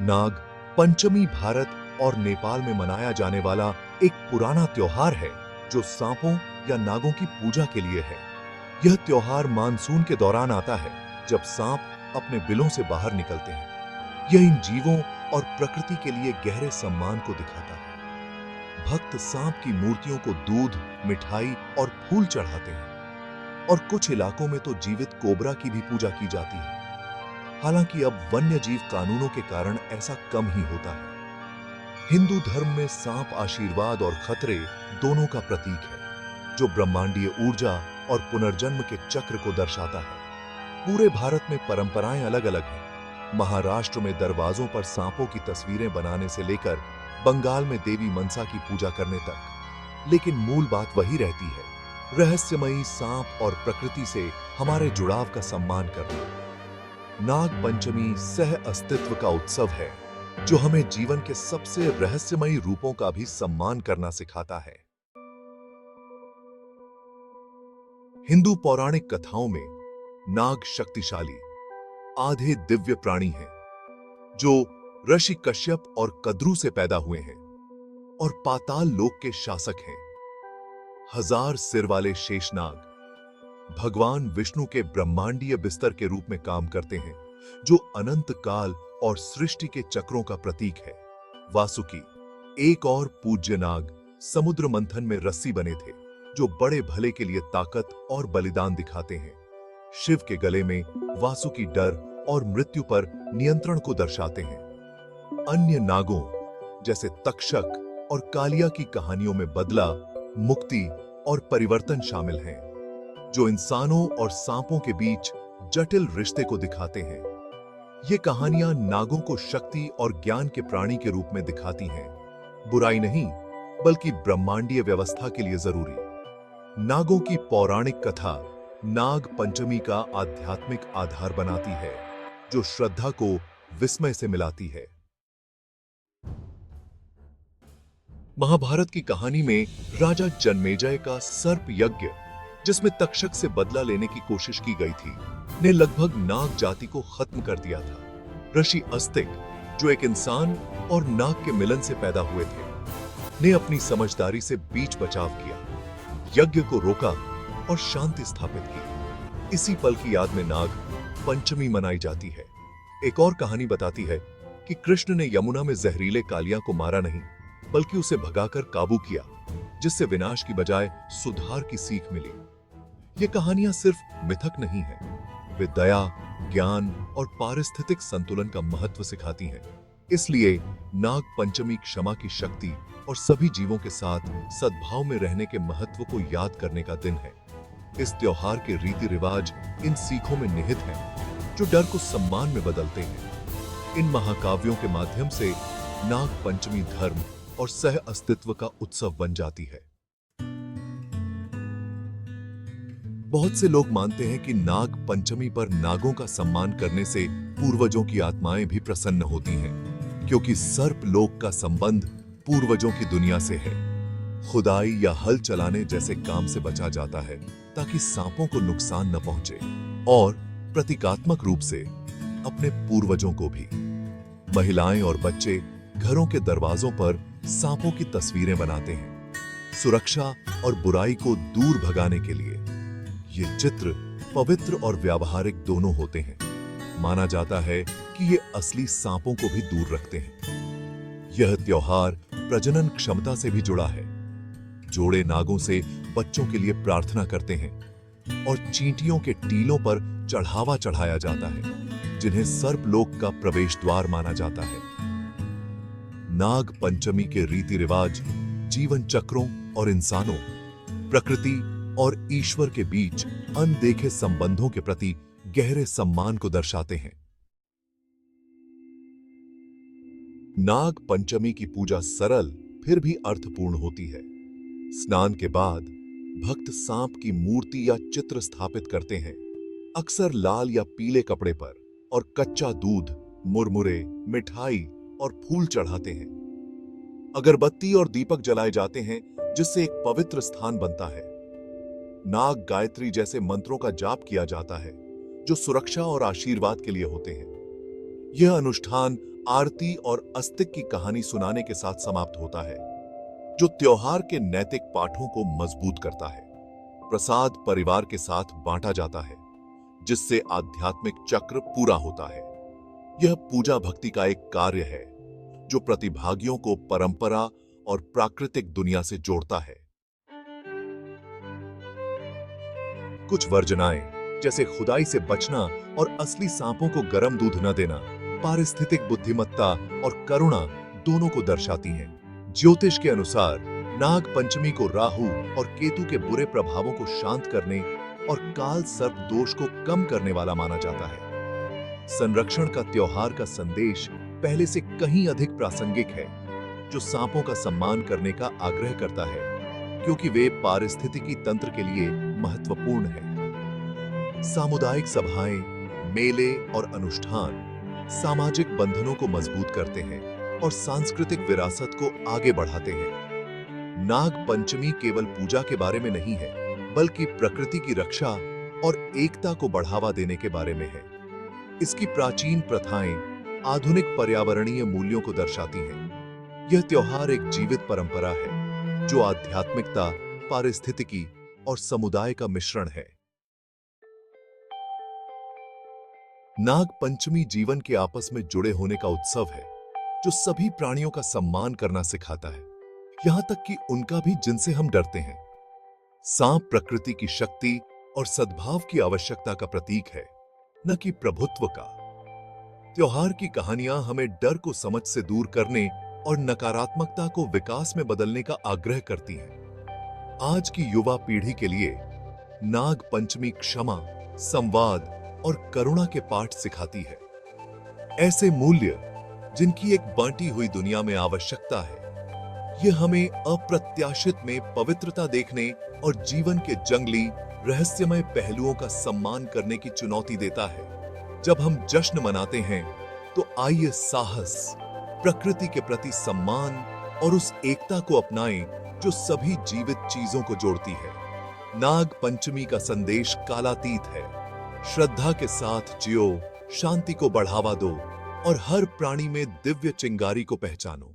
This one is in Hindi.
नाग पंचमी भारत और नेपाल में मनाया जाने वाला एक पुराना त्योहार है जो सांपों या नागों की पूजा के लिए है। यह त्योहार मानसून के दौरान आता है जब सांप अपने बिलों से बाहर निकलते हैं। यह इन जीवों और प्रकृति के लिए गहरे सम्मान को दिखाता है। भक्त सांप की मूर्तियों को दूध, मिठाई और फूल चढ़ाते हैं और कुछ इलाकों में तो जीवित कोबरा की भी पूजा की जाती है। हालांकि अब वन्य जीव कानूनों के कारण ऐसा कम ही होता है। हिंदू धर्म में सांप आशीर्वाद और खतरे दोनों का प्रतीक है, जो ब्रह्मांडीय ऊर्जा और पुनर्जन्म के चक्र को दर्शाता है। पूरे भारत में परंपराएं अलग-अलग हैं। महाराष्ट्र में दरवाजों पर सांपों की तस्वीरें बनाने से लेकर बंगाल में देवी मनसा की पूजा करने तक, लेकिन मूल बात वही रहती है, रहस्यमयी सांप और प्रकृति से हमारे जुड़ाव का सम्मान करना। नाग पंचमी सह अस्तित्व का उत्सव है जो हमें जीवन के सबसे रहस्यमयी रूपों का भी सम्मान करना सिखाता है। हिंदू पौराणिक कथाओं में नाग शक्तिशाली आधे दिव्य प्राणी हैं जो ऋषि कश्यप और कद्रू से पैदा हुए हैं और पाताल लोक के शासक हैं। हजार सिर वाले शेषनाग भगवान विष्णु के ब्रह्मांडीय बिस्तर के रूप में काम करते हैं, जो अनंत काल और सृष्टि के चक्रों का प्रतीक है। वासुकी एक और पूज्य नाग समुद्र मंथन में रस्सी बने थे, जो बड़े भले के लिए ताकत और बलिदान दिखाते हैं। शिव के गले में वासुकी डर और मृत्यु पर नियंत्रण को दर्शाते हैं। अन्य नागों जैसे तक्षक और कालिया की कहानियों में बदला, मुक्ति और परिवर्तन शामिल हैं, जो इंसानों और सांपों के बीच जटिल रिश्ते को दिखाते हैं। ये कहानियां नागों को शक्ति और ज्ञान के प्राणी के रूप में दिखाती हैं, बुराई नहीं बल्कि ब्रह्मांडीय व्यवस्था के लिए जरूरी। नागों की पौराणिक कथा नाग पंचमी का आध्यात्मिक आधार बनाती है, जो श्रद्धा को विस्मय से मिलाती है। महाभारत की कहानी में राजा जन्मेजय का सर्प यज्ञ, जिसमें तक्षक से बदला लेने की कोशिश की गई थी, ने लगभग नाग जाति को खत्म कर दिया था। ऋषि अस्तिक, जो एक इंसान और नाग के मिलन से पैदा हुए थे, ने अपनी समझदारी से बीच बचाव किया, यज्ञ को रोका और शांति स्थापित की। इसी पल की याद में नाग पंचमी मनाई जाती है। एक और कहानी बताती है कि कृष्ण ने यमुना में जहरीले कालिया को मारा नहीं, बल्कि उसे भगाकर काबू किया, जिससे विनाश की बजाय सुधार की सीख मिली। ये कहानियां सिर्फ मिथक नहीं है, वे दया, ज्ञान और पारिस्थितिक संतुलन का महत्व सिखाती हैं। इसलिए नाग पंचमी क्षमा की शक्ति और सभी जीवों के साथ सद्भाव में रहने के महत्व को याद करने का दिन है। इस त्योहार के रीति रिवाज इन सीखों में निहित हैं, जो डर को सम्मान में बदलते हैं। इन महाकाव्यों के माध्यम से नाग पंचमी धर्म और सह अस्तित्व का उत्सव बन जाती है। बहुत से लोग मानते हैं कि नाग पंचमी पर नागों का सम्मान करने से पूर्वजों की आत्माएं भी प्रसन्न होती हैं, क्योंकि सर्प लोक का संबंध पूर्वजों की दुनिया से है। खुदाई या हल चलाने जैसे काम से बचा जाता है ताकि सांपों को नुकसान न पहुंचे, और प्रतीकात्मक रूप से अपने पूर्वजों को भी। महिलाएं और बच्चे घरों के दरवाजों पर सांपों की तस्वीरें बनाते हैं, सुरक्षा और बुराई को दूर भगाने के लिए। ये चित्र पवित्र और व्यावहारिक दोनों होते हैं। माना जाता है कि ये असली सांपों को भी दूर रखते हैं। यह त्योहार प्रजनन क्षमता से भी जुड़ा है। जोड़े नागों से बच्चों के लिए प्रार्थना करते हैं और चींटियों के टीलों पर चढ़ावा चढ़ाया जाता है, जिन्हें सर्पलोक का प्रवेश द्वार माना जाता है। नाग पंचमी के रीति रिवाज जीवन चक्रों और इंसानों, प्रकृति और ईश्वर के बीच अनदेखे संबंधों के प्रति गहरे सम्मान को दर्शाते हैं। नाग पंचमी की पूजा सरल फिर भी अर्थपूर्ण होती है। स्नान के बाद भक्त सांप की मूर्ति या चित्र स्थापित करते हैं, अक्सर लाल या पीले कपड़े पर, और कच्चा दूध, मुरमुरे, मिठाई और फूल चढ़ाते हैं। अगरबत्ती और दीपक जलाए जाते हैं, जिससे एक पवित्र स्थान बनता है। नाग गायत्री जैसे मंत्रों का जाप किया जाता है, जो सुरक्षा और आशीर्वाद के लिए होते हैं। यह अनुष्ठान आरती और अस्तिक की कहानी सुनाने के साथ समाप्त होता है, जो त्योहार के नैतिक पाठों को मजबूत करता है। प्रसाद परिवार के साथ बांटा जाता है, जिससे आध्यात्मिक चक्र पूरा होता है। यह पूजा भक्ति का एक कार्य है जो प्रतिभागियों को परंपरा और प्राकृतिक दुनिया से जोड़ता है। कुछ वर्जनाएं, जैसे खुदाई से बचना और असली सांपों को गर्म दूध न देना, पारिस्थितिक बुद्धिमत्ता और करुणा दोनों को दर्शाती हैं। ज्योतिष के अनुसार नाग पंचमी को राहु और केतु के बुरे प्रभावों को शांत करने और काल सर्प दोष को कम करने वाला माना जाता है। संरक्षण का त्योहार का संदेश पहले से कहीं अधिक प्रासंगिक है, जो सांपों का सम्मान करने का आग्रह करता है, क्योंकि वे पारिस्थितिकी तंत्र के लिए महत्वपूर्ण हैं। सामुदायिक सभाएं, मेले और अनुष्ठान सामाजिक बंधनों को मजबूत करते हैं और सांस्कृतिक विरासत को आगे बढ़ाते हैं। नाग पंचमी केवल पूजा के बारे में नहीं है, बल्कि प्रकृति की रक्षा और एकता को बढ़ावा देने के बारे में है। इसकी प्राचीन प्रथाएं आधुनिक पर्यावरणीय मूल्यों को दर्शाती हैं। यह त्योहार एक जीवित परंपरा है, जो आध्यात्मिकता, पारिस्थितिकी और समुदाय का मिश्रण है। नाग पंचमी जीवन के आपस में जुड़े होने का उत्सव है, जो सभी प्राणियों का सम्मान करना सिखाता है, यहां तक कि उनका भी जिनसे हम डरते हैं। सांप प्रकृति की शक्ति और सद्भाव की आवश्यकता का प्रतीक है, न कि प्रभुत्व का। त्योहार की कहानियां हमें डर को समझ से दूर करने और नकारात्मकता को विकास में बदलने का आग्रह करती हैं। आज की युवा पीढ़ी के लिए नाग पंचमी क्षमा, संवाद और करुणा के पाठ सिखाती है। ऐसे मूल्य जिनकी एक बांटी हुई दुनिया में आवश्यकता है। यह हमें अप्रत्याशित में पवित्रता देखने और जीवन के जंगली, रहस्यमय पहलुओं का सम्मान करने की चुनौती देता है। जब हम जश्न मनाते हैं, तो आइए साहस, प्रकृति के प्रति सम्मान और उस एकता को अपनाएं जो सभी जीवित चीजों को जोड़ती है। नाग पंचमी का संदेश कालातीत है। श्रद्धा के साथ जियो, शांति को बढ़ावा दो और हर प्राणी में दिव्य चिंगारी को पहचानो।